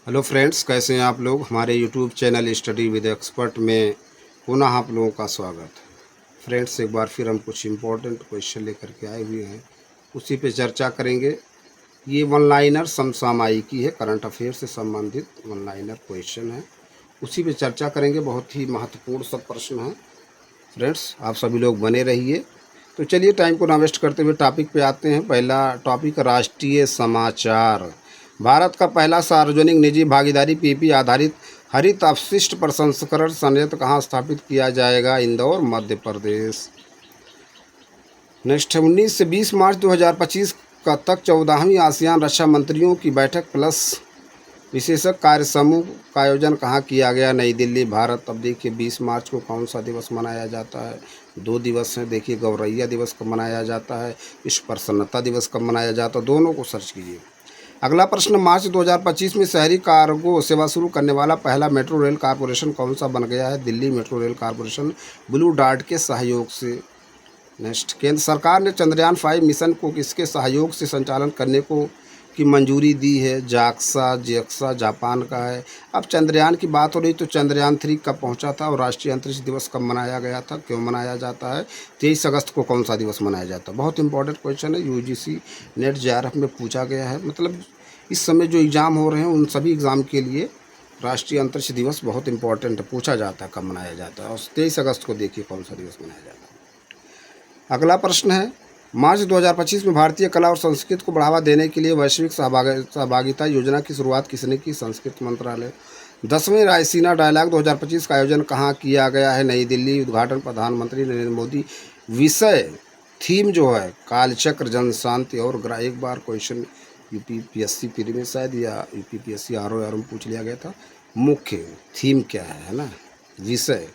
Hello friends, कैसे हैं आप लोग। हमारे YouTube channel study with expert में पुनः आप लोगों का स्वागत। फ्रेंड्स, एक बार फिर हम कुछ इम्पोर्टेंट क्वेश्चन लेकर के आए हुए हैं, उसी पे चर्चा करेंगे। ये वन लाइनर समसामयिकी है, करंट अफेयर से संबंधित वन लाइनर क्वेश्चन है, उसी पे चर्चा करेंगे। बहुत ही महत्वपूर्ण सब प्रश्न हैं। फ्रेंड्स, आप सभी लोग बने रहिए। तो चलिए टाइम को ना वेस्ट करते हुए टॉपिक पे आते हैं। पहला टॉपिक, राष्ट्रीय समाचार। भारत का पहला सार्वजनिक निजी भागीदारी पीपी आधारित हरित अपशिष्ट प्रसंस्करण संयंत्र कहाँ स्थापित किया जाएगा? इंदौर, मध्य प्रदेश। नेक्स्ट है 19 से 20 मार्च 2025 का तक 14वीं आसियान रक्षा मंत्रियों की बैठक प्लस विशेषज्ञ कार्य समूह का आयोजन कहाँ किया गया? नई दिल्ली, भारत। अब देखिए 20 मार्च को कौन सा दिवस मनाया जाता है? दो दिवस हैं। देखिए, गौरैया दिवस कब मनाया जाता है, विश्व प्रसन्नता दिवस कब मनाया जाता है, दोनों को सर्च कीजिए। अगला प्रश्न, मार्च 2025 में शहरी कार्गो सेवा शुरू करने वाला पहला मेट्रो रेल कॉरपोरेशन कौन सा बन गया है? Delhi metro rail corporation, blue dart के सहयोग से। नेक्स्ट, केंद्र सरकार ने चंद्रयान 5 मिशन को किसके सहयोग से संचालन करने को की मंजूरी दी है? जेक्सा जापान का है। अब चंद्रयान की बात हो रही तो चंद्रयान 3 कब पहुंचा था और राष्ट्रीय अंतरिक्ष दिवस कब मनाया गया था, क्यों मनाया जाता है? 23 अगस्त को कौन सा दिवस मनाया जाता है? बहुत इंपॉर्टेंट क्वेश्चन है, यूजीसी नेट जेआरएफ में पूछा गया है। मतलब इस समय जो एग्ज़ाम हो रहे हैं उन सभी एग्ज़ाम के लिए राष्ट्रीय अंतरिक्ष दिवस बहुत इंपॉर्टेंट है, पूछा जाता है कब मनाया जाता है। और 23 अगस्त को देखिए कौन सा दिवस मनाया जाता है। अगला प्रश्न है, मार्च 2025 में भारतीय कला और संस्कृति को बढ़ावा देने के लिए वैश्विक सहभागिता योजना की शुरुआत किसने की? संस्कृति मंत्रालय। 10वें रायसीना डायलॉग 2025 का आयोजन कहाँ किया गया है? नई दिल्ली। उद्घाटन प्रधानमंत्री नरेंद्र मोदी। विषय थीम जो है कालचक्र, जन शांति और एक बार क्वेश्चन यूपीपीएससी प्री में शायद या यूपीपीएससी आर में पूछ लिया गया था, मुख्य थीम क्या है ना, विषय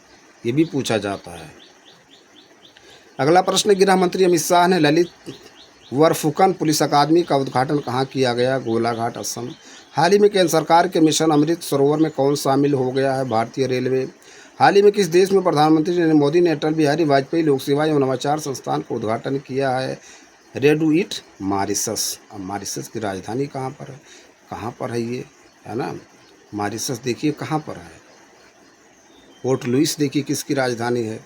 ये भी पूछा जाता है। अगला प्रश्न, गृह मंत्री अमित शाह ने ललित वरफुकन पुलिस अकादमी का उद्घाटन कहाँ किया गया? गोलाघाट, असम। हाल ही में केंद्र सरकार के मिशन अमृत सरोवर में कौन शामिल हो गया है? भारतीय रेलवे। हाल ही में किस देश में प्रधानमंत्री नरेंद्र मोदी ने अटल बिहारी वाजपेयी लोक सेवा एवं नवाचार संस्थान का उद्घाटन किया है? रेडुइट, मॉरिशस। अब मॉरिशस की राजधानी कहाँ पर है? कहाँ पर है ये, है ना? मॉरिशस देखिए कहाँ पर है। पोर्ट लुइस देखिए किसकी राजधानी है।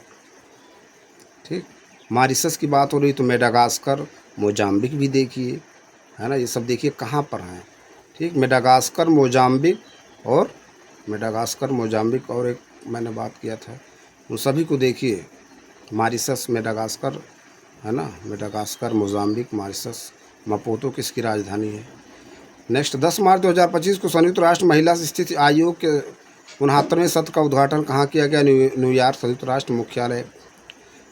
ठीक, मॉरिशस की बात हो रही तो मेडागास्कर, मोजाम्बिक भी देखिए, है ना, ये सब देखिए कहाँ पर हैं। ठीक, मेडागास्कर, मोजाम्बिक और एक मैंने बात किया था, उन सभी को देखिए। मॉरिशस, मेडागास्कर, है ना, मेडागास्कर, मोजाम्बिक, मॉरिशस। मपोतो किसकी राजधानी है? नेक्स्ट, 10 मार्च 2025 को संयुक्त राष्ट्र महिला स्थिति आयोग के 69वें सत्र का उद्घाटन कहाँ किया गया? न्यूयॉर्क, संयुक्त राष्ट्र मुख्यालय।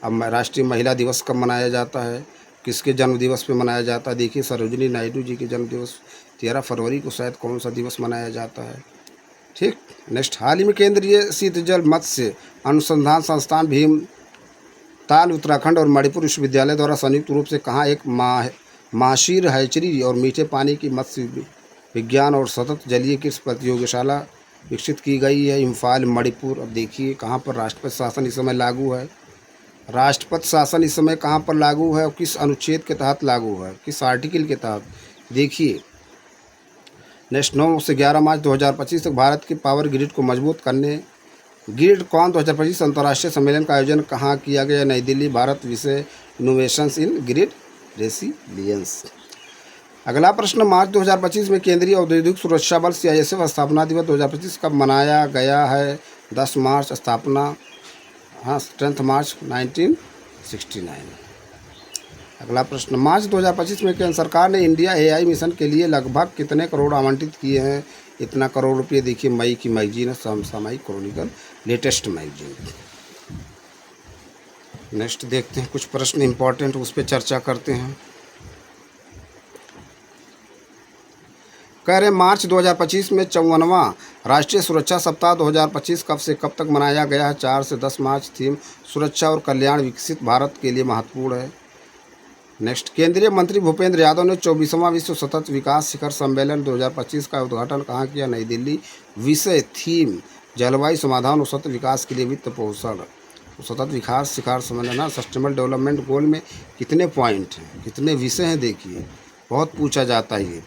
अब राष्ट्रीय महिला दिवस कब मनाया जाता है? किसके जन्म दिवस पे मनाया जाता है? देखिए सरोजिनी नायडू जी के जन्म दिवस 13 फरवरी को शायद कौन सा दिवस मनाया जाता है। ठीक, नेक्स्ट, हाल ही में केंद्रीय शीतजल मत्स्य अनुसंधान संस्थान भीमताल उत्तराखंड और मणिपुर विश्वविद्यालय द्वारा संयुक्त रूप से कहाँ एक माशीर हैचरी और मीठे पानी की मत्स्य विज्ञान और सतत जलीय कृषि प्रतियोगशाला विकसित की गई है? इम्फाल, मणिपुर। अब देखिए कहाँ पर राष्ट्रपति शासन इस समय लागू है? राष्ट्रपति शासन इस समय कहाँ पर लागू है और किस अनुच्छेद के तहत लागू है, किस आर्टिकल के तहत? देखिए। नेक्स्ट, 9 से 11 मार्च 2025 तक भारत के पावर ग्रिड को मजबूत करने ग्रिडकॉन 2025 अंतर्राष्ट्रीय सम्मेलन का आयोजन कहाँ किया गया? नई दिल्ली, भारत। विषय इनोवेशंस इन ग्रिड रेसिलियंस। अगला प्रश्न, मार्च 2025 में केंद्रीय औद्योगिक सुरक्षा बल सीआईएसएफ स्थापना दिवस 2025 कब मनाया गया है? 10 मार्च। स्थापना, हाँ, 10 मार्च 1969। अगला प्रश्न, मार्च 2025 में केंद्र सरकार ने इंडिया एआई मिशन के लिए लगभग कितने करोड़ आवंटित किए हैं? इतना करोड़ रुपये। देखिए मई की मैगजीन है, समसामयिक क्रॉनिकल, लेटेस्ट मैगजीन। नेक्स्ट देखते हैं कुछ प्रश्न इंपॉर्टेंट, उस पर चर्चा करते हैं। कह रहे मार्च 2025 में 54वां राष्ट्रीय सुरक्षा सप्ताह 2025 कब से कब तक मनाया गया है? 4 से 10 मार्च। थीम सुरक्षा और कल्याण विकसित भारत के लिए महत्वपूर्ण है। नेक्स्ट, केंद्रीय मंत्री भूपेंद्र यादव ने 24वां विश्व सतत विकास शिखर सम्मेलन 2025 का उद्घाटन कहाँ किया? नई दिल्ली। विषय थीम जलवायु समाधान और सतत विकास के लिए वित्त पोषण। सतत विकास शिखर सम्मेलन, सस्टेनेबल डेवलपमेंट गोल में कितने पॉइंट हैं, कितने विषय हैं? देखिए बहुत पूछा जाता है ये,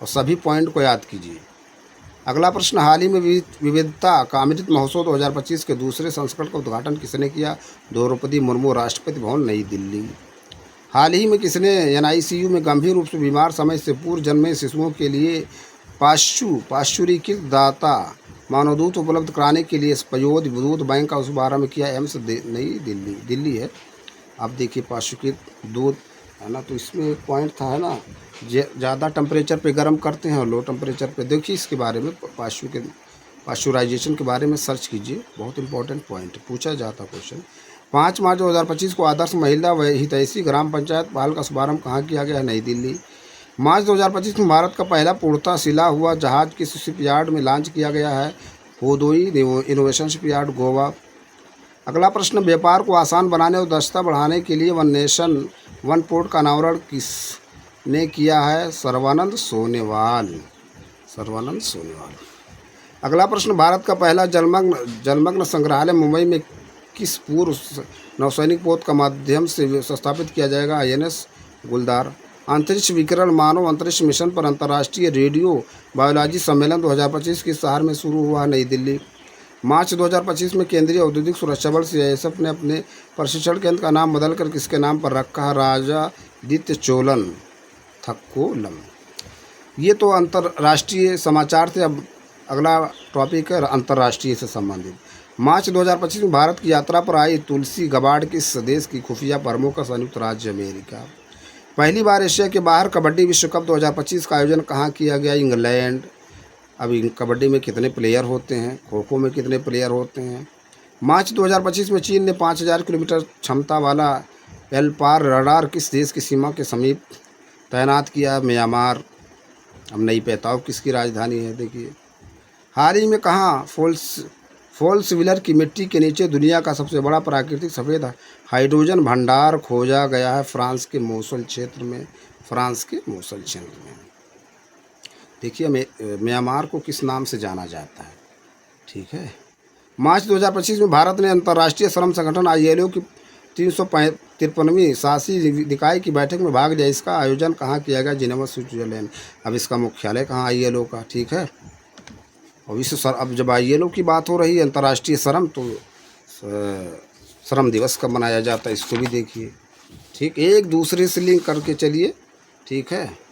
और सभी पॉइंट को याद कीजिए। अगला प्रश्न, हाल ही में विविधता का अमृत महोत्सव 2025 के दूसरे संस्करण का उद्घाटन किसने किया? द्रौपदी मुर्मू, राष्ट्रपति भवन, नई दिल्ली। हाल ही में किसने एनआईसीयू में गंभीर रूप से बीमार समय से पूर्व जन्मे शिशुओं के लिए पाश्चुरीकृत दाता मानवदूध उपलब्ध कराने के लिए पयोद दूध बैंक का शुभारंभ किया? एम्स नई दिल्ली है। अब देखिए पाश्चुरीकृत दूध है ना, तो इसमें एक पॉइंट था है ना, ज़्यादा टेम्परेचर पे गर्म करते हैं और लो टेम्परेचर पे, देखिए इसके बारे में पाश्चुराइजेशन के बारे में सर्च कीजिए, बहुत इंपॉर्टेंट पॉइंट पूछा जाता क्वेश्चन। 5 मार्च 2025 को आदर्श महिला व हितैषी ग्राम पंचायत पहल का शुभारंभ कहाँ किया गया है? नई दिल्ली। मार्च 2025 में भारत का पहला पूर्णतः सिला हुआ जहाज किस शिपयार्ड में लॉन्च किया गया है? हुदोई इनोवेशन शिपयार्ड, गोवा। अगला प्रश्न, व्यापार को आसान बनाने और दक्षता बढ़ाने के लिए वन नेशन वन पोर्ट का अनावरण किसने किया है? सर्बानंद सोनोवाल। अगला प्रश्न, भारत का पहला जलमग्न संग्रहालय मुंबई में किस पूर्व नौसैनिक पोत का माध्यम से स्थापित किया जाएगा? INS गुलदार। अंतरिक्ष विकिरण मानव अंतरिक्ष मिशन पर अंतर्राष्ट्रीय रेडियो बायोलॉजी सम्मेलन 2025 किस शहर में शुरू हुआ? नई दिल्ली। मार्च 2025 में केंद्रीय औद्योगिक सुरक्षा बल CISF ने अपने प्रशिक्षण केंद्र का नाम बदलकर किसके नाम पर रखा है? राजादित्य चोलन थक्कोलम। ये तो अंतर्राष्ट्रीय समाचार थे। अब अगला टॉपिक है अंतर्राष्ट्रीय से संबंधित। मार्च 2025 में भारत की यात्रा पर आई तुलसी गबार्ड किस देश की खुफिया प्रमुख है? संयुक्त राज्य अमेरिका। पहली बार एशिया के बाहर कबड्डी विश्व कप 2025 का आयोजन कहाँ किया गया? इंग्लैंड। अब कबड्डी में कितने प्लेयर होते हैं? खो खो में कितने प्लेयर होते हैं? मार्च 2025 में चीन ने 5000 किलोमीटर क्षमता वाला एलपार रडार किस देश की सीमा के समीप तैनात किया? म्यांमार। अब नई पैताव किसकी राजधानी है? देखिए, हाल ही में कहाँ फॉल्स विलर की मिट्टी के नीचे दुनिया का सबसे बड़ा प्राकृतिक सफ़ेद हाइड्रोजन भंडार खोजा गया है? फ्रांस के मोसल क्षेत्र में। देखिए, म्यांमार को किस नाम से जाना जाता है? ठीक है। मार्च 2025 में भारत ने अंतर्राष्ट्रीय श्रम संगठन ILO की 353वीं शासी निकाय की बैठक में भाग लिया। इसका आयोजन कहाँ किया गया? Geneva, Switzerland. अब इसका मुख्यालय कहाँ? ILO का। ठीक है। और अब जब ILO की बात हो रही है अंतर्राष्ट्रीय श्रम, तो श्रम दिवस कब मनाया जाता है इसको भी देखिए। ठीक, एक दूसरे से लिंक करके चलिए। ठीक है।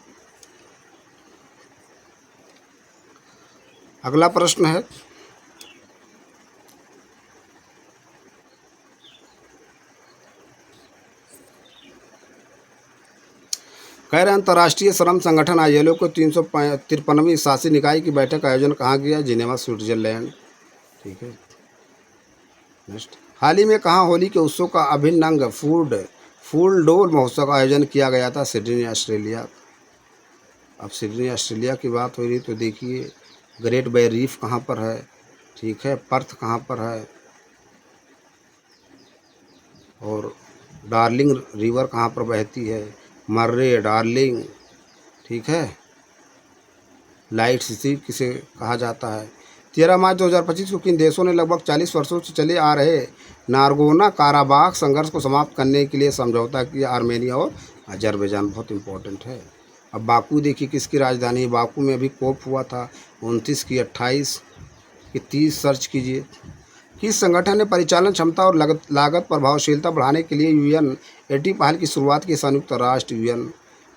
अगला प्रश्न है, कह रहे अंतर्राष्ट्रीय श्रम संगठन ILO को 353वीं शासी निकाय की बैठक का आयोजन कहाँ किया? Geneva, Switzerland. ठीक है। नेक्स्ट, हाल ही में कहाँ होली के उत्सव का अभिन्न अंग फूल डोल महोत्सव का आयोजन किया गया था? Sydney, Australia. अब सिडनी ऑस्ट्रेलिया की बात हो रही तो देखिए, ग्रेट बैरियर रीफ कहाँ पर है? ठीक है। पर्थ कहाँ पर है? और डार्लिंग रिवर कहाँ पर बहती है? मर्रे, डार्लिंग। ठीक है। लाइट सिटी किसे कहा जाता है? 13 मार्च 2025 को किन देशों ने लगभग 40 वर्षों से चले आ रहे नारगोना काराबाख संघर्ष को समाप्त करने के लिए समझौता किया? आर्मेनिया और अजरबैजान। बहुत इंपॉर्टेंट है। अब बाकू देखिए किसकी राजधानी है? बाकू में अभी कोप हुआ था 29 की 28 की 30 सर्च कीजिए। किस संगठन ने परिचालन क्षमता और लागत प्रभावशीलता बढ़ाने के लिए UN80 पहल की शुरुआत की? संयुक्त राष्ट्र UN।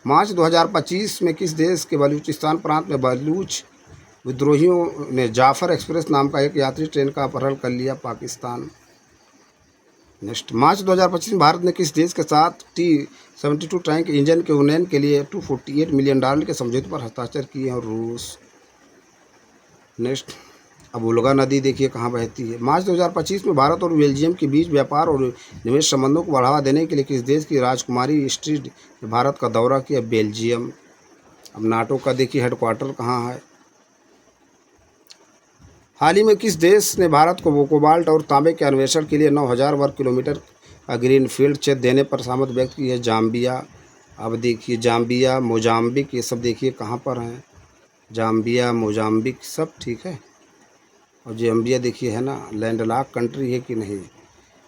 मार्च 2025 में किस देश के बलूचिस्तान प्रांत में बलूच विद्रोहियों ने जाफर एक्सप्रेस नाम का एक यात्री ट्रेन का अपहरण कर लिया? पाकिस्तान। नेक्स्ट, मार्च 2025 में भारत ने किस देश के साथ T-72 टैंक इंजन के उन्नयन के लिए $248 मिलियन के समझौते पर हस्ताक्षर किए हैं? रूस। नेक्स्ट, अब उल्गा नदी देखिए कहाँ बहती है? मार्च 2025 में भारत और बेल्जियम के बीच व्यापार और निवेश संबंधों को बढ़ावा देने के लिए किस देश की राजकुमारी स्ट्रीट ने भारत का दौरा किया? बेल्जियम। अब नाटो का देखिए हेडक्वार्टर कहाँ है? हाल ही में किस देश ने भारत को कोबाल्ट और तांबे के अन्वेषण के लिए 9000 वर्ग किलोमीटर का ग्रीनफील्ड क्षेत्र देने पर सहमति व्यक्त की है? जाम्बिया। अब देखिए जाम्बिया, मोजाम्बिक, ये सब देखिए कहाँ पर हैं? जाम्बिया, मोजाम्बिक सब। ठीक है। और जाम्बिया देखिए है ना, लैंडलॉक कंट्री है कि नहीं?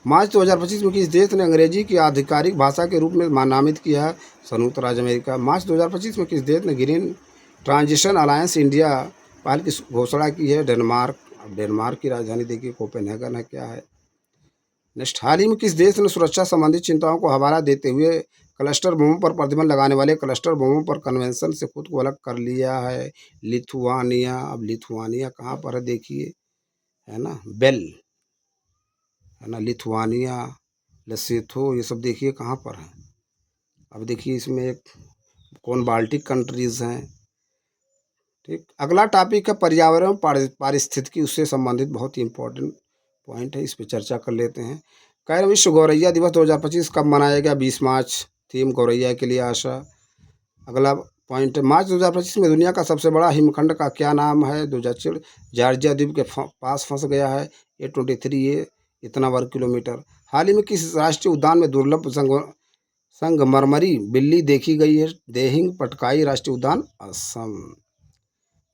मार्च 2025 में किस देश ने अंग्रेजी की आधिकारिक भाषा के रूप में नामित किया है? संयुक्त राज्य अमेरिका। मार्च 2025 में किस देश ने ग्रीन ट्रांजिशन अलायंस इंडिया पहल की घोषणा की है डेनमार्क। अब डेनमार्क की राजधानी देखिए कोपेनहेगन है, क्या है। नेक्स्ट, हाल ही में किस देश ने सुरक्षा संबंधी चिंताओं को हवाला देते हुए क्लस्टर बमों पर प्रतिबंध लगाने वाले क्लस्टर बमों पर कन्वेंशन से खुद को अलग कर लिया है? लिथुआनिया। अब लिथुआनिया कहाँ पर है देखिए, है ना, बेल, है ना, लिथुआनिया, लेसेथो, ये सब देखिए कहाँ पर है। अब देखिए इसमें एक कौन बाल्टिक कंट्रीज हैं। ठीक, अगला टॉपिक है पर्यावरण पारिस्थितिकी, उससे संबंधित बहुत ही इंपॉर्टेंट पॉइंट है, इस पर चर्चा कर लेते हैं। कह रहे विश्व गौरैया दिवस 2025 कब मनाया गया? 20 मार्च। थीम गौरैया के लिए आशा। अगला पॉइंट है मार्च 2025 में दुनिया का सबसे बड़ा हिमखंड का क्या नाम है? 2004 जॉर्जिया द्वीप के पास फंस गया है। A23 ये इतना वर्ग किलोमीटर। हाल ही में किस राष्ट्रीय उद्यान में दुर्लभ संगमरमरी बिल्ली देखी गई है? देहिंग पटकाई राष्ट्रीय उद्यान, असम।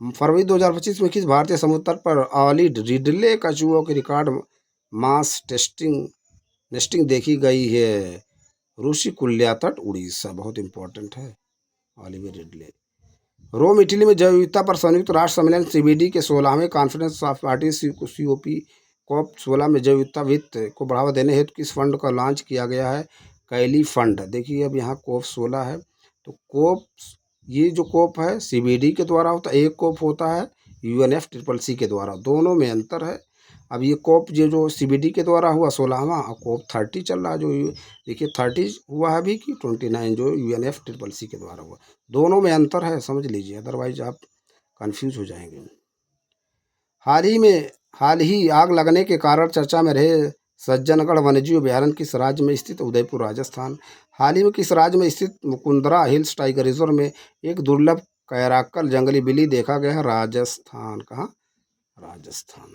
फरवरी 2025 में किस भारतीय समुद्र तट पर ऑलिड रिडले कछुओं की रिकॉर्ड मास नेस्टिंग देखी गई है? ऋषिकुल्या तट, उड़ीसा। बहुत इंपॉर्टेंट है ऑलिवर रिडले। रोम इटली में जैव विविधता पर संयुक्त राष्ट्र सम्मेलन CBD के 16वें conference of party COP COP16 में जैव विविधता वित्त को बढ़ावा देने हेतु किस फंड का लॉन्च किया गया है? कैली फंड। देखिए अब यहाँ COP16 है, तो कोप, ये जो कोप है CBD के द्वारा होता है, एक कोप होता है UNFCCC के द्वारा, दोनों में अंतर है। अब ये कोप जो CBD के द्वारा हुआ 16वां, और कोप 30 चल रहा है, जो देखिए 30 हुआ है अभी कि 29 जो UNFCCC के द्वारा हुआ, दोनों में अंतर है, समझ लीजिए, अदरवाइज आप कंफ्यूज हो जाएंगे। हाल ही आग लगने के कारण चर्चा में रहे सज्जनगढ़ वन्यजीव अभयारण्य किस राज्य में स्थित? उदयपुर, राजस्थान। हाल ही में किस राज्य में स्थित मुकुंदरा हिल्स टाइगर रिजर्व में एक दुर्लभ कैराकल जंगली बिल्ली देखा गया है? राजस्थान। कहाँ? राजस्थान।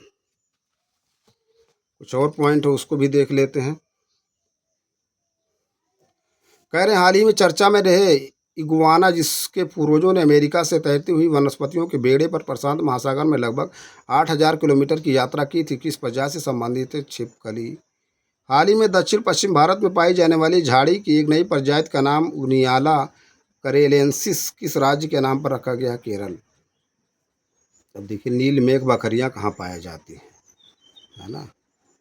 कुछ और पॉइंट है उसको भी देख लेते हैं। कह रहे हाल ही में चर्चा में रहे इगुआना, जिसके पूर्वजों ने अमेरिका से तैरती हुई वनस्पतियों के बेड़े पर प्रशांत महासागर में लगभग 8000 किलोमीटर की यात्रा की थी, किस प्रजाति से संबंधित है? छिपकली। हाल ही में दक्षिण पश्चिम भारत में पाई जाने वाली झाड़ी की एक नई प्रजाति का नाम उनियाला करेलेंसिस किस राज्य के नाम पर रखा गया? केरल। अब देखिए नील मेघ बकरियाँ कहाँ पाई जाती है ना।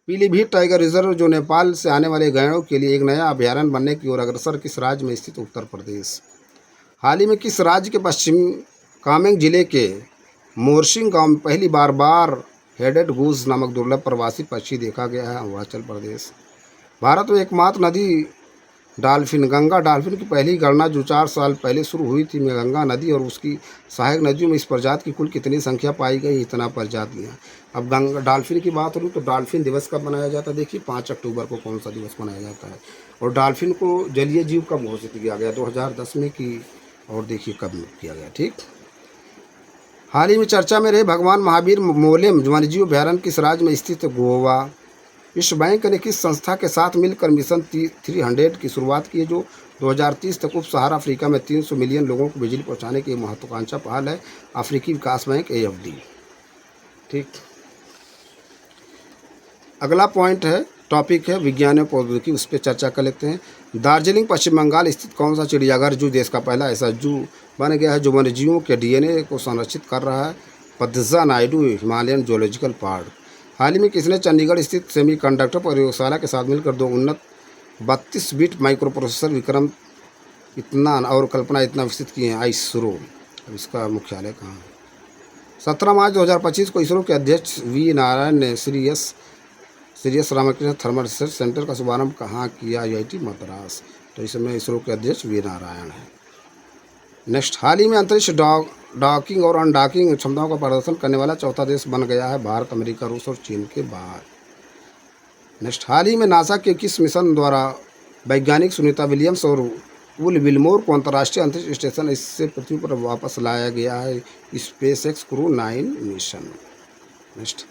पीलीभीत टाइगर रिजर्व जो नेपाल से आने वाले गैंडों के लिए एक नया अभयारण्य बनने की ओर अग्रसर, किस राज्य में स्थित? उत्तर प्रदेश। हाल ही में किस राज्य के पश्चिम कामेंग जिले के मोरसिंग गांव में पहली बार हेडेड गूज नामक दुर्लभ प्रवासी पक्षी देखा गया है? अरुणाचल प्रदेश। भारत में एकमात्र नदी डॉल्फिन, गंगा डॉल्फिन की पहली गणना जो 4 साल पहले शुरू हुई थी में गंगा नदी और उसकी सहायक नदियों में इस प्रजाति की कुल कितनी संख्या पाई गई? इतना प्रजातियाँ। अब गंगा डॉल्फिन की बात हो तो डॉल्फिन दिवस कब मनाया जाता है? देखिए 5 अक्टूबर को कौन सा दिवस मनाया जाता है। और डॉल्फिन को जलीय जीव कब घोषित किया गया? 2010 में की, और देखिए कब किया गया। ठीक, हाल ही में चर्चा में रहे भगवान महावीर मोलेम वन्यजीव अभयारण्य किस राज्य में स्थित है? गोवा। विश्व बैंक ने किस संस्था के साथ मिलकर मिशन 300 की शुरुआत की है, जो 2030 तक उप सहारा अफ्रीका में 300 मिलियन लोगों को बिजली पहुंचाने की महत्वाकांक्षा पहल है? अफ्रीकी विकास बैंक AFD। ठीक, अगला पॉइंट है, टॉपिक है विज्ञान और प्रौद्योगिकी, उस पर चर्चा कर लेते हैं। दार्जिलिंग पश्चिम बंगाल स्थित कौन सा चिड़ियाघर जू देश का पहला ऐसा जू बन गया है जो वन्यजीवों के DNA को संरक्षित कर रहा है? Padmaja Naidu Himalayan zoological park. हाल ही में किसने चंडीगढ़ स्थित सेमीकंडक्टर प्रयोगशाला के साथ मिलकर 2 उन्नत 32 बिट माइक्रो प्रोसेसर विक्रम इतना और कल्पना इतना विकसित किए हैं? इसरो। अब इसका मुख्यालय कहाँ है? 17 मार्च 2025 को इसरो के अध्यक्ष V नारायण ने Shri S Ramakrishna thermal research centre का शुभारंभ कहाँ किया? IIT मद्रास। तो इस समय इसरो के अध्यक्ष V नारायण है। नेक्स्ट, हाल ही में अंतरिक्ष डॉकिंग और अनडॉकिंग क्षमताओं का प्रदर्शन करने वाला चौथा देश बन गया है? भारत, अमेरिका, रूस और चीन के बाद। नेक्स्ट, हाल ही में नासा के किस मिशन द्वारा वैज्ञानिक सुनीता विलियम्स और विल विल्मोर को अंतर्राष्ट्रीय अंतरिक्ष स्टेशन इससे पृथ्वी पर वापस लाया गया है? SpaceX crew 9 mission. नेक्स्ट,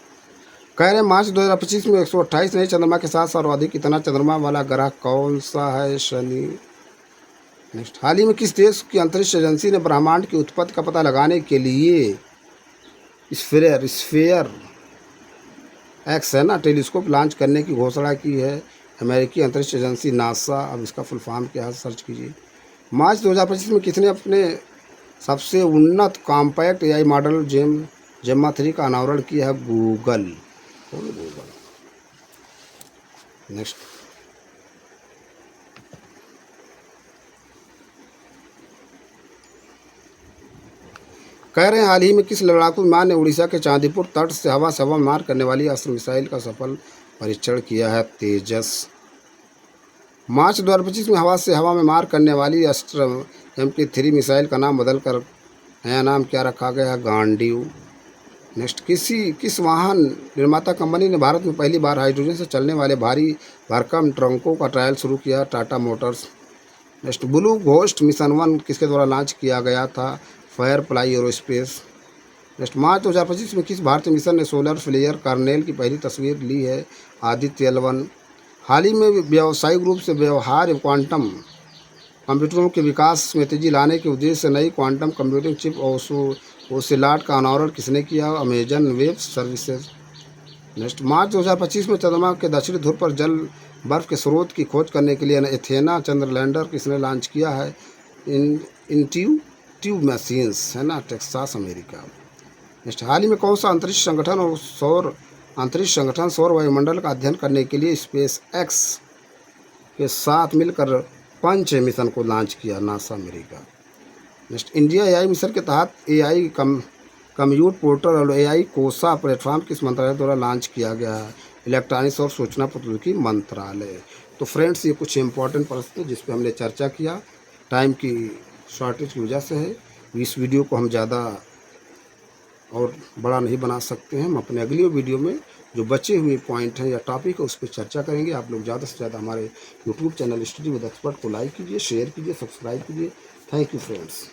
कह रहे मार्च 2025 में 128 नए चंद्रमा के साथ सर्वाधिक इतना चंद्रमा वाला ग्रह कौन सा है? शनि। नेक्स्ट, हाल ही में किस देश की अंतरिक्ष एजेंसी ने ब्रह्मांड की उत्पत्ति का पता लगाने के लिए स्फेयर एक्स है ना टेलीस्कोप लॉन्च करने की घोषणा की है? अमेरिकी अंतरिक्ष एजेंसी नासा। अब इसका फुल फॉर्म क्या है? सर्च कीजिए। मार्च 2025 में किसने अपने सबसे उन्नत कॉम्पैक्ट AI मॉडल जेम्मा 3 का अनावरण किया है गूगल। कौन है गूगल? नेक्स्ट, कह रहे हैं हाल ही में किस लड़ाकू विमान ने उड़ीसा के चांदीपुर तट से हवा में मार करने वाली अस्त्र मिसाइल का सफल परीक्षण किया है? तेजस। मार्च 2025 में हवा में मार करने वाली अस्त्र MP3 मिसाइल का नाम बदलकर नया नाम क्या रखा गया है? गांडीव। नेक्स्ट, किस वाहन निर्माता कंपनी ने भारत में पहली बार हाइड्रोजन से चलने वाले भारी भरकम ट्रकों का ट्रायल शुरू किया? Tata Motors. Next, blue ghost mission 1 किसके द्वारा लॉन्च किया गया था? Firefly aerospace. नेक्स्ट, मार्च 2025 में किस भारतीय मिशन ने सोलर फ्लेयर कार्नेल की पहली तस्वीर ली है? आदित्य L1। हाल ही में व्यावसायिक रूप से व्यवहार्य क्वांटम कंप्यूटरों के विकास में तेजी लाने के उद्देश्य से नई क्वांटम कंप्यूटिंग चिप ओसिलाट का अनावरण किसने किया? Amazon web services. नेक्स्ट, मार्च 2025 में चंद्रमा के दक्षिणी ध्रुव पर जल बर्फ के स्रोत की खोज करने के लिए एथेना चंद्र लैंडर किसने लॉन्च किया है? इंट्यूटिव मशीन्स, है ना, टेक्सास, अमेरिका। नेक्स्ट, हाल ही में कौन सा अंतरिक्ष संगठन सौर वायुमंडल का अध्ययन करने के लिए स्पेस एक्स के साथ मिलकर पंच मिशन को लॉन्च किया? NASA, America. Next, India AI mission के तहत AI कम्यूट पोर्टल और AI कोसा प्लेटफॉर्म किस मंत्रालय द्वारा लॉन्च किया गया है? इलेक्ट्रॉनिक्स और सूचना प्रौद्योगिकी मंत्रालय। तो फ्रेंड्स, ये कुछ इंपॉर्टेंट प्रश्न थे जिस पे हमने चर्चा किया। टाइम की शॉर्टेज की वजह से है, इस वीडियो को हम ज़्यादा और बड़ा नहीं बना सकते हैं। हम अपने अगली वीडियो में जो बचे हुए पॉइंट हैं या टॉपिक है उस पर चर्चा करेंगे। आप लोग ज़्यादा से ज़्यादा हमारे YouTube channel study with expert को लाइक कीजिए, शेयर कीजिए, सब्सक्राइब कीजिए। Thank you friends.